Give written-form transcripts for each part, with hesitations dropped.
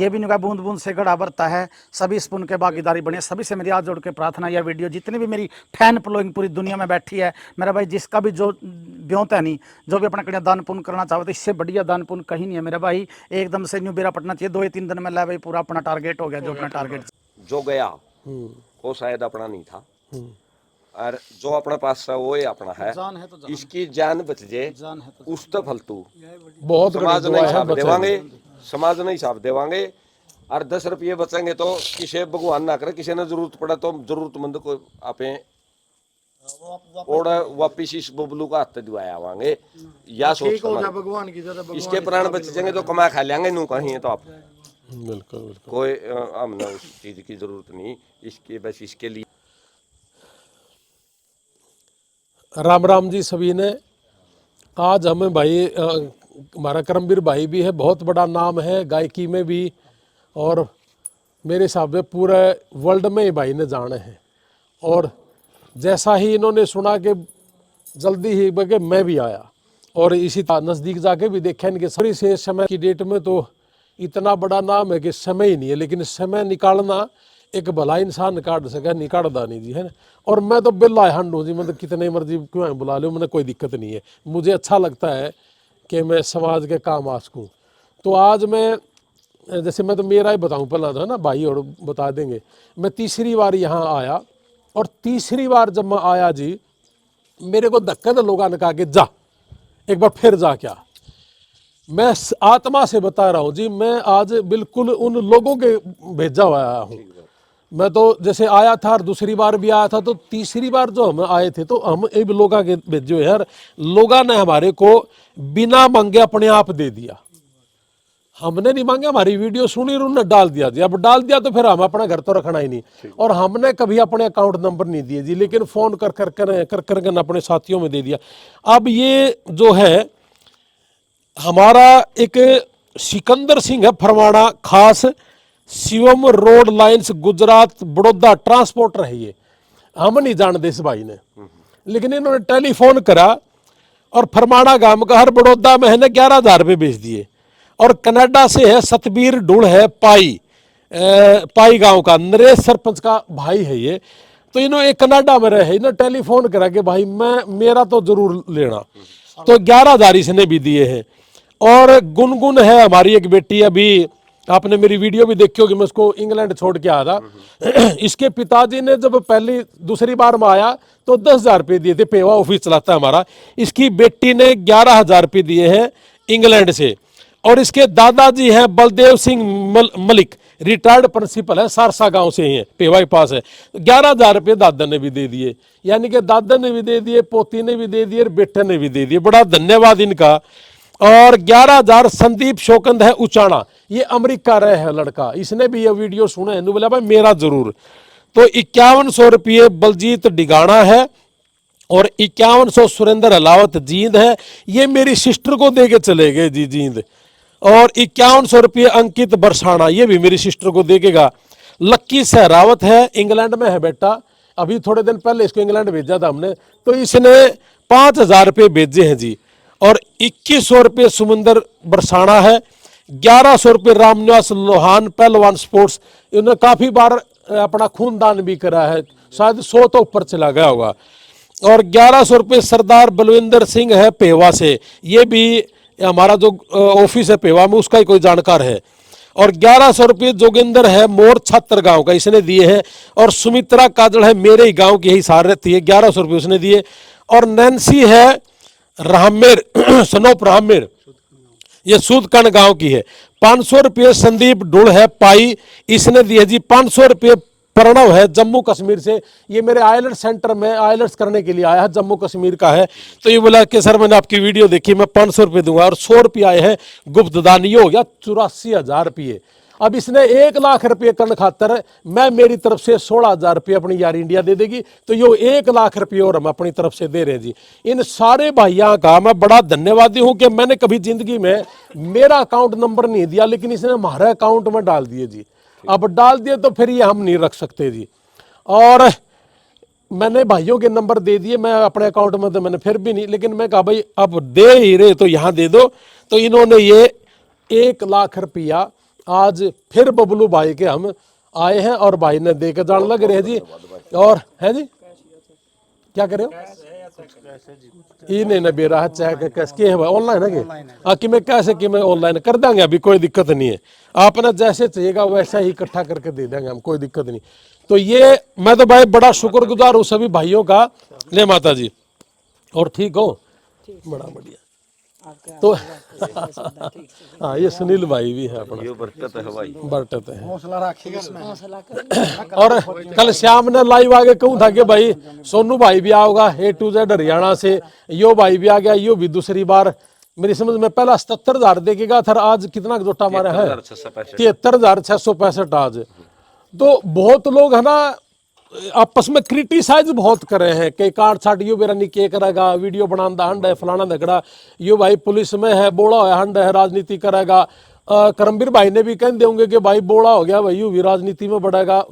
ये भी निगाह बूंद बूंद से गड़ा भरता है। सभी इस पुण्य के भागीदारी बने। सभी से मेरी हाथ जोड़ के प्रार्थना, यह वीडियो जितनी भी मेरी फैन फॉलोइंग पूरी दुनिया में बैठी है, मेरा भाई जिसका भी जो ब्योत है नहीं, जो भी अपना कड़िया दान पुण्य करना चाहो तो इससे बढ़िया दान पुण्य कहीं नहीं है मेरा भाई। एकदम से न्यू बेरा पटना चाहिए, 2 या 3 दिन में ला भाई पूरा अपना टारगेट हो गया। जो अपना टारगेट जो गया वो शायद अपना नहीं था, और जो अपने पास है वो ही अपना है। जान है तो जान, इसकी जान बच जाए जान है तो उस तो फालतू बहुत समाज नहीं छाप देवांगे, समाज नहीं छाप देवांगे। और 10 रुपये बचेंगे तो किसी भगवान ना करे, किसी ने जरूरत पड़ा तो जरूरतमंद को आपे और वापिस इस बबलू का हाथ दिवाया आवांगे। या सोच भगवान की जगह इसके प्राण बच जाएंगे तो कमा खा लेंगे नू कहीं तो आप बिल्कुल बिल्कुल कोई हमने उस चीज की जरूरत नहीं, इसके बस इसके लिए। राम राम जी सभी ने। आज हमें भाई हमारा करमवीर भाई भी है, बहुत बड़ा नाम है गायकी में भी, और मेरे हिसाब से पूरे वर्ल्ड में ही भाई ने जाने हैं। और जैसा ही इन्होंने सुना कि जल्दी ही बगे मैं भी आया, और इसी नज़दीक जाके भी देखा इनके सभी से समय की डेट में तो इतना बड़ा नाम है कि समय ही नहीं है, लेकिन समय निकालना एक भला इंसान निकाल सके, निकालदा नहीं जी, है ना। और मैं तो बिल्ला हंड हूँ जी, मतलब कितने मर्जी क्यों बुला लो, मैंने कोई दिक्कत नहीं है। मुझे अच्छा लगता है कि मैं समाज के काम आ सकूँ। तो आज मैं जैसे मैं तो मेरा ही बताऊँ पहला था ना भाई, और बता देंगे। मैं तीसरी बार यहाँ आया, और तीसरी बार जब मैं आया जी, मेरे को धक्का तो लोगों ने कहा कि जा एक बार फिर जा। क्या मैं आत्मा से बता रहा हूँ जी, मैं आज बिल्कुल उन लोगों के भेजा हुआ आया हूँ। मैं तो जैसे आया था और दूसरी बार भी आया था, तो तीसरी बार जो हम आए थे तो हम एक लोगों के भेजे यार, लोगों ने हमारे को बिना मांगे अपने आप दे दिया। हमने नहीं मांगे, हमारी वीडियो सुनी और उन्होंने डाल दिया जी। अब डाल दिया तो फिर हम अपना घर तो रखना ही नहीं, और हमने कभी अपने अकाउंट नंबर नहीं दिए जी, लेकिन फोन कर कर अपने साथियों में दे दिया। अब ये जो है हमारा एक सिकंदर सिंह है फरमाना, खास Shivam road lines Gujarat Baroda transporter है ये। हम नहीं जानते इस भाई ने, लेकिन इन्होंने टेलीफोन करा और फरमाना गांव का हर बड़ौदा में है ना 11,000 रुपये भेज दिए। और कनाडा से है सतबीर ढूढ़ है पाई गांव का, नरेश सरपंच का भाई है ये। तो इन्होंने कनाडा में रहे, इन्होंने टेलीफोन करा कि भाई मेरा तो जरूर लेना, तो 11,000 इसने भी दिए हैं। और गुनगुन है हमारी एक बेटी, अभी आपने मेरी वीडियो भी देखी होगी, मैं उसको इंग्लैंड छोड़ के आया था। इसके पिताजी ने जब दूसरी बार में आया तो 10,000 रुपये दिए थे, पेवा ऑफिस चलाता है हमारा। इसकी बेटी ने 11,000 रुपये दिए हैं इंग्लैंड से। और इसके दादाजी हैं बलदेव सिंह मलिक, रिटायर्ड प्रिंसिपल है, सारसा गांव से ही है, पेवा के पास है। 11,000 रुपये दादा ने भी दे दिए, यानी कि दादा ने भी दे दिए, पोती ने भी दे दिए, और बेटे ने भी दे दिए। बड़ा धन्यवाद इनका। और 11,000 संदीप शोकंद है उचाना, ये अमेरिका रहे है लड़का, इसने भी ये वीडियो सुना है, बोला भाई मेरा जरूर। तो 5100 रुपये बलजीत डिगाना है, और 5100 सुरेंद्र अलावत जींद है, ये मेरी सिस्टर को दे के चले गए जी जींद। और 5100 रुपये अंकित बरसाना, ये भी मेरी सिस्टर को देगा। लक्की सहरावत है, इंग्लैंड में है बेटा, अभी थोड़े दिन पहले इसको इंग्लैंड भेजा था हमने, तो इसने 5,000 रुपये भेजे हैं जी। और 2100 रुपये सुमंदर बरसाना है, 1100 रुपये रामनिवास लोहान पहलवान स्पोर्ट्स, इन्होंने काफ़ी बार अपना खूनदान भी करा है, शायद 100 तो ऊपर चला गया होगा। और 1100 रुपये सरदार बलविंदर सिंह है पेवा से, ये भी हमारा जो ऑफिस है पेवा में उसका ही कोई जानकार है। और 1100 रुपये जोगिंदर है मोर छात्र गांव का, इसने दिए हैं। और सुमित्रा काजल है मेरे ही गांव की, यही सार रहती है, 1100 रुपये उसने दिए। और नैन्सी है रामेर सनोप रामेर, ये सूदकण गांव की है, 500 रुपये। संदीप ढूढ़ है पाई, इसने दिए जी 500 रुपये। प्रणव है जम्मू कश्मीर से, ये मेरे आइलैंड सेंटर में आइलैंड्स करने के लिए आया है, जम्मू कश्मीर का है। तो ये बोला कि सर मैंने आपकी वीडियो देखी, मैं 500 रुपये दूंगा। और 100 रुपये आए हैं गुप्त दान, ये हो गया 84,000 रुपये। अब इसने 1 लाख रुपये करने खातर मैं मेरी तरफ से 16,000 रुपये अपनी यार इंडिया दे देगी, तो यो 1 लाख रुपये और हम अपनी तरफ से दे रहे हैं जी। इन सारे भाइयों का मैं बड़ा धन्यवादी हूँ कि मैंने कभी जिंदगी में मेरा अकाउंट नंबर नहीं दिया, लेकिन इसने हमारे अकाउंट में डाल दिए जी। अब डाल दिए तो फिर ये हम नहीं रख सकते जी। और मैंने भाइयों के नंबर दे दिए, मैं अपने अकाउंट में तो मैंने फिर भी नहीं, लेकिन मैं कहा भाई अब दे ही रहे तो यहाँ दे दो। तो इन्होंने ये 1 लाख रुपया आज फिर बबलू भाई के हम आए हैं और भाई ने दे के जान लग रहे हैं जी। और है जी क्या करे हो ये नहीं ना बेरा है चाहे कैसे के है ऑनलाइन है कि कि मैं कैसे कि मैं ऑनलाइन कर देंगे, अभी कोई दिक्कत नहीं है। आपने जैसे चाहिएगा वैसा ही इकट्ठा करके दे देंगे हम, कोई दिक्कत नहीं। तो ये मैं तो भाई बड़ा शुक्रगुजार हूँ सभी भाइयों का। ले माता जी और ठीक हो? बड़ा बढ़िया। तो हाँ ये सुनील भाई भी है अपना, ये बरकत है भाई, बरकत है। हौसला रखिएगा इसमें। और कल शाम ने लाइव आगे कहूँ था कि भाई सोनू भाई भी आओगा A to Z हरियाणा से, यो भाई भी आ गया, यो भी दूसरी बार मेरी समझ में पहला 77,000 देखेगा था, आज कितना जोटा हमारा है 73,665 आज। तो बहुत लोग है ना आपस में क्रिटिसाइज बहुत करे हैं कि कार छाट यो बेरा नहीं करेगा, वीडियो बनाना हंड है, फलाना झगड़ा, यो भाई पुलिस में है, बोला हुआ हंड है, राजनीति करेगा। करमबीर भाई ने भी कह देंगे कि भाई बोला हो गया भाई यू भी राजनीति में बढ़ेगा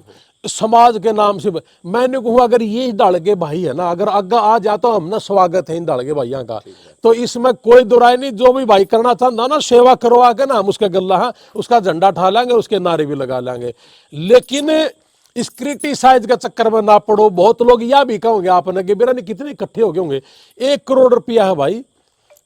समाज के नाम से। मैंने कहूँ अगर ये डाल के भाई है ना, अगर आगे आ जाता हम ना स्वागत है इन डाल के भाइयों का, तो इसमें कोई दुराय नहीं। जो भी भाई करना चाहता ना सेवा करवा के ना हम उसके गला है उसका झंडा ठा लेंगे, उसके नारे भी लगा लेंगे। लेकिन इस क्रिटिसाइज के चक्कर में ना पड़ो। बहुत लोग यह भी कहोगे आपने कि बेरा नहीं कितने इकट्ठे हो गए होंगे, 1 करोड़ रुपया है भाई,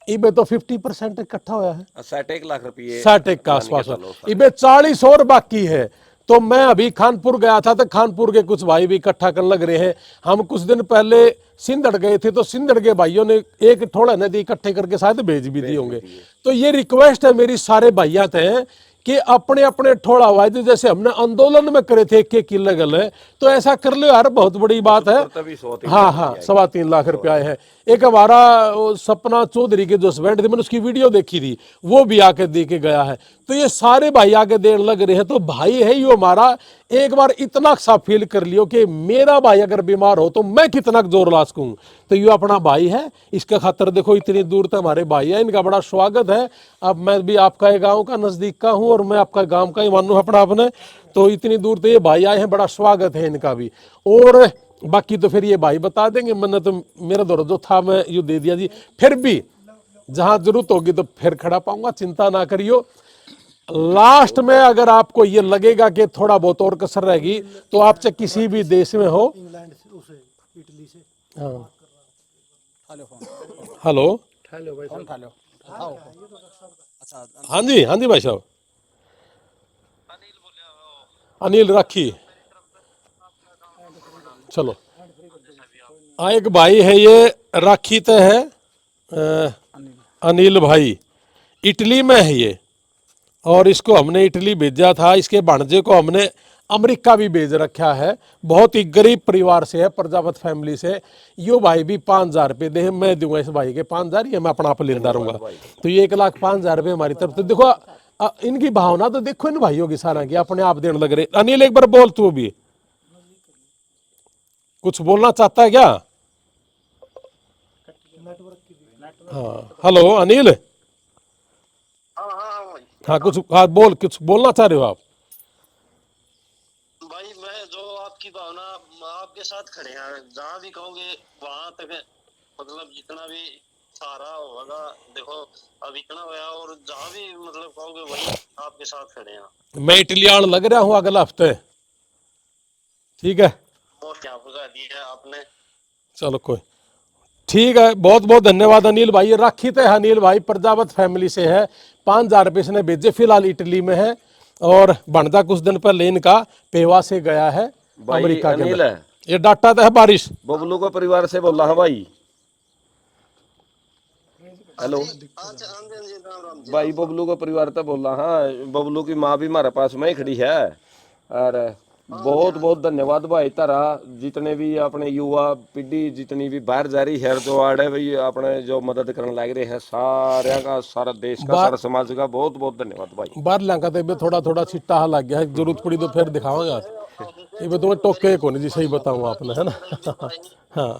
इबे तो 50% इकट्ठा होया है, 61 लाख रुपये 61 के आसपास, इबे 40 और बाकी है। तो मैं अभी खानपुर गया था तो खानपुर के कुछ भाई भी इकट्ठा करने लग रहे हैं। हम कुछ दिन पहले सिंधड़ गए थे तो सिंधड़ के भाइयों ने एक थोड़ा नदी इकट्ठे करके शायद भेज भी दिए होंगे। तो ये रिक्वेस्ट है मेरी सारे भाइयों से कि अपने अपने ठोड़ा हुआ है, जैसे हमने आंदोलन में करे थे 1 किलो गल, तो ऐसा कर लो यार, बहुत बड़ी बात है। हाँ हाँ 3.25 लाख रुपए आए हैं। एक हमारा सपना चौधरी के जो हस्बैंड थे, मैंने उसकी वीडियो देखी थी, वो भी आके दे के गया है। तो ये सारे भाई आके देने लग रहे हैं। तो भाई है यो हमारा, एक बार इतना सा फील कर लियो कि मेरा भाई अगर बीमार हो तो मैं कितना जोर ला सकूं। तो ये अपना भाई है, इसके खातर देखो इतनी दूर तक हमारे भाई है, इनका बड़ा स्वागत है। अब मैं भी आपका एक गाँव का नजदीक का हूँ और मैं आपका गाँव का ही मानू अपना अपने, तो इतनी दूर तो ये भाई आए हैं, बड़ा स्वागत है इनका भी। और बाकी तो फिर ये भाई बता देंगे, मैंने तो मेरा दौर जो था मैं यू दे दिया जी। फिर भी जहां जरूरत होगी तो फिर खड़ा पाऊंगा, चिंता ना करियो। लास्ट में अगर आपको ये लगेगा कि थोड़ा बहुत और कसर रहेगी तो आप चाहे किसी भी देश में हो, हाँ हेलो हाँ जी भाई साहब, अनिल राखी, चलो एक भाई है ये राखी तो है अनिल भाई, इटली में है ये, और इसको हमने इटली भेजा था। इसके भांजे को हमने अमेरिका भी भेज रखा है। बहुत ही गरीब परिवार से है, प्रजापत फैमिली से। यो भाई भी 5,000 रुपये दे, मैं दूंगा इस भाई के 5,000, ये मैं अपना आप लेता रहूंगा। तो ये 1,05,000 रुपये हमारी तरफ से। देखो इनकी भावना तो देखो इन भाइयों की सारा की, अपने आप देने लग रहे। अनिल एक बार बोल, तू भी कुछ बोलना चाहता है क्या? हाँ हेलो अनिल, हाँ कुछ हाँ बोल, कुछ बोलना चाह रहे हो आप? भाई मैं जो आपकी भावना, आपके साथ खड़े हैं, जहाँ भी कहोगे वहां तक, मतलब जितना भी सहारा होगा, देखो अब इतना होया, और जहाँ भी मतलब कहोगे वही आपके साथ खड़े हैं। मैं इटली आने लग रहा हूँ अगला हफ्ते, ठीक है? बहुत यहाँ बुझा दिया आपने। चलो कोई ठीक है, बहुत बहुत धन्यवाद अनिल भाई। ये राखी तो है अनिल भाई, प्रजापत फैमिली से है, 5,000 रुपये इसने भेजे, फिलहाल इटली में है। और भंडा कुछ दिन पहले इनका पेवा से गया है अमेरिका के अंदर। ये डाटा तो है बारिश, बबलू को परिवार से बोल रहा है भाई। हेलो भाई, बबलू को परिवार तो बोल रहा। हाँ बबलू की माँ भी हमारे पास में ही खड़ी है। और बहुत बहुत धन्यवाद भाई तारा, जितने भी अपने युवा पीढ़ी जितनी भी बाहर जा रही है, जो आड़े भाई अपने जो मदद करने लग रहे हैं, सारे का सारा देश का सारा समाज का बहुत बहुत धन्यवाद भाई। बाहर लंका तो थोड़ा थोड़ा छिट्टा लग गया है, जरूरत पड़ी तो फिर दिखाऊंगा। ये तुम्हें टोके को नहीं जी, सही बताऊँ आपने, है ना? हाँ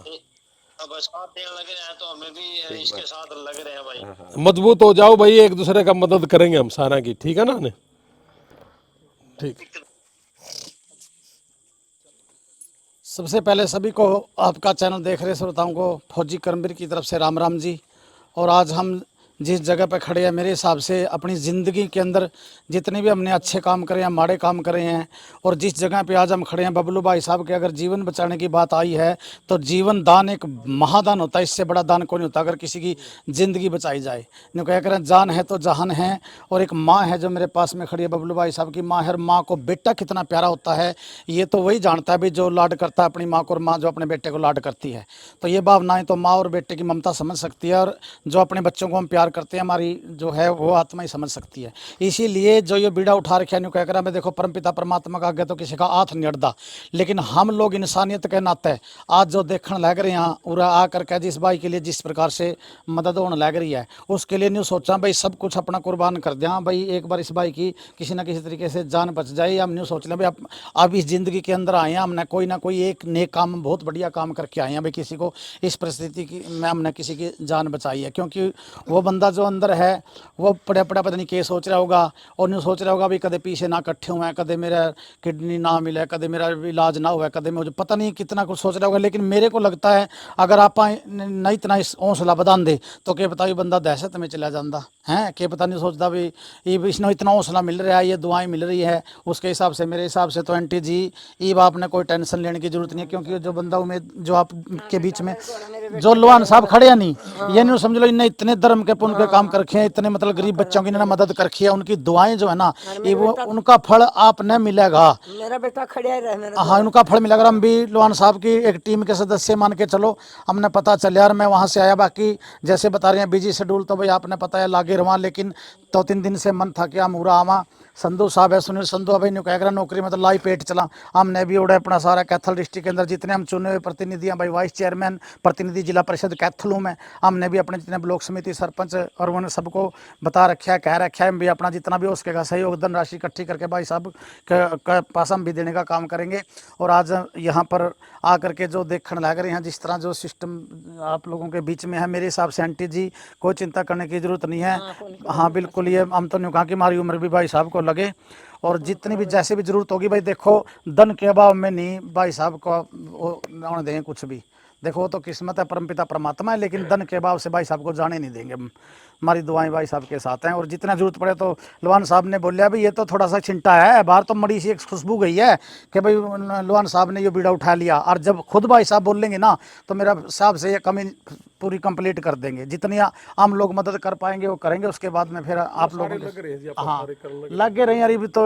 अब साथ देने लग रहे हैं तो हमें भी इसके साथ लग रहे हैं भाई। मजबूत हो जाओ भाई, एक दूसरे का मदद करेंगे हम सारा की, ठीक है ना? ठीक। सबसे पहले सभी को, आपका चैनल देख रहे श्रोताओं को, फौजी करमबीर की तरफ से राम राम जी। और आज हम जिस जगह पे खड़े हैं, मेरे हिसाब से अपनी ज़िंदगी के अंदर जितने भी हमने अच्छे काम करे हैं, माड़े काम करे हैं, और जिस जगह पे आज हम खड़े हैं, बबलू भाई साहब के अगर जीवन बचाने की बात आई है तो जीवन दान एक महादान होता है। इससे बड़ा दान कोई नहीं होता अगर किसी की ज़िंदगी बचाई जाए। न्यू क्या करें, जान है तो जहान है। और एक माँ है जो मेरे पास में खड़ी है, बबलू भाई साहब की माँ है। माँ को बेटा कितना प्यारा होता है ये तो वही जानता है भी, जो लाड करता है अपनी माँ को, और माँ जो अपने बेटे को लाड करती है। तो ये भावनाएं तो माँ और बेटे की ममता समझ सकती है, और जो अपने बच्चों को हम प्यार करते हैं हमारी जो है वो आत्मा ही समझ सकती है। इसीलिए जो ये बीड़ा उठा रखा है, न्यू कह कर मैं देखो परमपिता परमात्मा का आगे तो किसी का हाथ नहीं अड़ता, लेकिन हम लोग इंसानियत के नाते आज जो देखने लग रहे हैं उरा आ करके जिस भाई के लिए जिस प्रकार से मदद होने लग रही है, उसके लिए न्यू सोचा भाई सब कुछ अपना कुर्बान कर दिया भाई, एक बार इस भाई की किसी ना किसी तरीके से जान बच जाए। हम न्यू सोच लें भाई अब इस ज़िंदगी के अंदर आए हैं, हमने कोई ना कोई एक नेक काम, बहुत बढ़िया काम करके आए हैं भाई, किसी को इस परिस्थिति की में हमने किसी की जान बचाई है। क्योंकि वो बंदा जो अंदर है वो पड़ा पड़ा पता नहीं क्या सोच रहा होगा, और न्यू सोच रहा होगा भी कदे पीछे ना इकट्ठे हुए हैं, कदे मेरा किडनी ना मिले, कदे मेरा इलाज ना हुआ, कदे मुझे पता नहीं कितना कुछ सोच रहा होगा। लेकिन मेरे को लगता है अगर आप नहीं इतना हौसला बधान दे तो क्या पता ये बंदा दहशत में चला जाता है, क्या पता नहीं सोचता भी ये इसने इतना हौसला मिल रहा है, ये दुआएं मिल रही है। उसके हिसाब से मेरे हिसाब से तो आंटी जी ये आपने कोई टेंशन लेने की जरूरत नहीं है। क्योंकि जो बंदा उम्मीद जो आपके बीच में जो लोहान साहब खड़े हैं नहीं, ये नहीं समझ लो इन्हें इतने धर्म के पुण्य के काम कर रखे हैं, इतने मतलब गरीब बच्चों की इन्होंने मदद कर रखी है, उनकी दुआएं जो है ना ये वो उनका फल आपने मिलेगा। मेरा बेटा खड़ा ही रहे मेरा। हाँ उनका फल मिलेगा। हम भी लोहान साहब की एक टीम के सदस्य मान के चलो, हमने पता चल यार मैं वहाँ से आया, बाकी जैसे बता रहे हैं बिजी शेड्यूल तो भाई आपने पता है लागे रहा, लेकिन 2-3 दिन से मन था कि हम पूरा आवा। संधू साहब है, सुनील संधू भाई ने कह कर नौकरी में तो लाई पेट चला। हमने भी उड़ा अपना सारा कैथल डिस्ट्रिक्ट के अंदर जितने हम चुने हुए प्रतिनिधि हैं भाई, वाइस चेयरमैन प्रतिनिधि जिला परिषद कैथल में, हमने भी अपने जितने ब्लॉक समिति सरपंच और उन्होंने सबको बता रखा है, कह रखा है हम भी अपना जितना भी हो सकेगा सहयोग धन राशि इकट्ठी करके भाई साहब के पास हम भी देने का काम करेंगे। और आज यहाँ पर आकर के जो देखने लग रहे हैं जिस तरह जो सिस्टम आप लोगों के बीच में है, मेरे हिसाब से आंटी जी कोई चिंता करने की जरूरत नहीं है। हाँ बिल्कुल, ये हम तो नहीं कहा कि हमारी उम्र भी भाई साहब को लगे, और जितनी भी जैसे भी जरूरत होगी भाई देखो धन के अभाव में नहीं भाई साहब को वो दें कुछ भी। देखो वो तो किस्मत है, परमपिता परमात्मा है, लेकिन धन के अभाव से भाई साहब को जाने नहीं देंगे। हमारी दुआएं भाई साहब के साथ हैं। और जितना जरूरत पड़े तो लोहान साहब ने बोलिया भाई ये तो थोड़ा सा छिंटा है, बाहर तो मड़ी सी एक खुशबू गई है कि भाई लोहान साहब ने ये बीड़ा उठा लिया, और जब खुद भाई साहब बोलेंगे ना तो मेरा साहब से ये कमी पूरी कंप्लीट कर देंगे। जितनी हम लोग मदद कर पाएंगे वो करेंगे, उसके बाद में फिर आप लोग हाँ लगे रहे। यार भी तो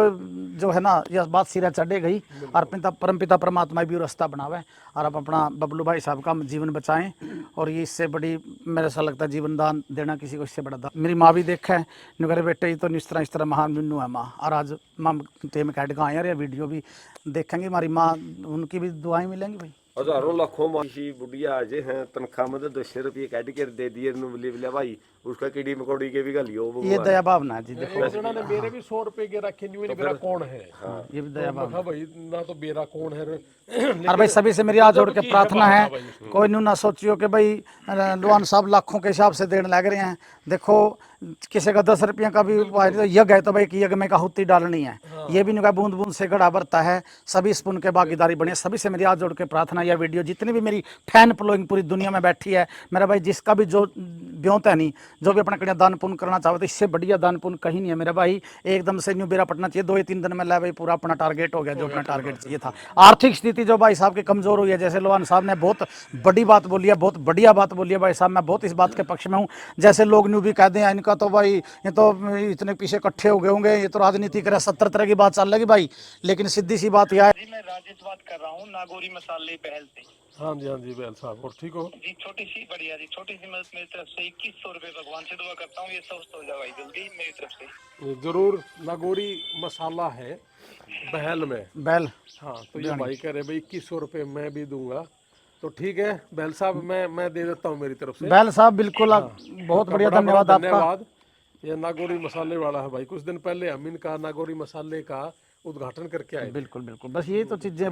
जो है ना यह बात सिरा चढ़े गई, और परमपिता परमात्मा भी रास्ता बनावे, और आप अपना बबलू भाई साहब का जीवन बचाएं। और ये इससे बड़ी मेरे ऐसा लगता है जीवन दान देना किसी को इससे बड़ा दान। मेरी माँ भी देखा है निगरे बेटे तो इस तरह महान मिन्नू है माँ, और आज माँ टेम कैड का आए यार, ये वीडियो भी देखेंगे हमारी माँ, उनकी भी दुआएं मिलेंगी भाई। हजारों लाखों मासी बुढ़िया आज हैं तनख्वाह में 200 रुपये काट कर दे दिए मिले भाई, उसका कीड़ी मकोड़ी के भी गलियो ये दया भावना है जी। देखो ने मेरे भी 100 रुपए के रखे नहीं, मेरा कौन है। ये भी दया भावना भाई ना तो मेरा कौन है। और भाई सभी से मेरी हाथ जोड़ के प्रार्थना है, कोई न्यू ना सोचियो कि भाई लोहान साहब लाखों के हिसाब से देने लग रहे हैं। देखो किसी का 10 रुपये का भी यज्ञ है तो भाई कि यज्ञ में आहुति डालनी है, ये भी नहीं बूंद बूंद से घड़ा भरता है। सभी इस पुण्य के भागीदारी बने। सभी से मेरी हाथ जोड़ के प्रार्थना, यह वीडियो जितनी भी मेरी फैन फॉलोइंग पूरी दुनिया में बैठी है, मेरा भाई जिसका भी जो ब्योत है नहीं, जो भी अपना कड़िया दान पुण्य करना चाहो तो इससे बढ़िया दान पुण्य कहीं नहीं है मेरा भाई। एकदम से न्यू बेरा पटना चाहिए, 2-3 दिन में ला भाई पूरा अपना टारगेट हो गया जो अपना टारगेट चाहिए था। आर्थिक स्थिति जो भाई साहब की कमजोर हुई है, जैसे लोहान साहब ने बहुत बड़ी बात बोली है, बहुत बढ़िया बात बोली है भाई साहब, मैं बहुत इस बात के पक्ष में हूँ। जैसे लोग न्यू भी कह दें इनका तो भाई ये तो इतने पीछे इकट्ठे हो गए होंगे, ये तो राजनीति करे, 70 तरह की बात चल रही भाई, लेकिन सीधी सी बात यह है। जी मैं राजेश बात कर रहा हूँ नागौरी मसाले पहल से। हाँ जी बैल साहब, और ठीक हो जी छोटी सी बढ़िया जी, छोटी सी मदद मेरी तरफ से 2100 रुपए, भगवान से दुआ करता हूँ ये सब हो जाए भाई जल्दी मेरी तरफ से। जरूर। नागौरी मसाला है बहल में बैल हाँ, तो ये भाई कह रहे भाई 2100 रुपये मैं भी दूंगा, तो ठीक है बैल साहब मैं दे देता हूँ मेरी तरफ से। बैल साहब बिल्कुल बहुत बढ़िया, धन्यवाद आपका। ये नागौरी मसाले वाला है भाई, कुछ दिन पहले हम इनका नागौरी मसाले का उद्घाटन करके आए। बिल्कुल बिल्कुल, बस यही तो चीजें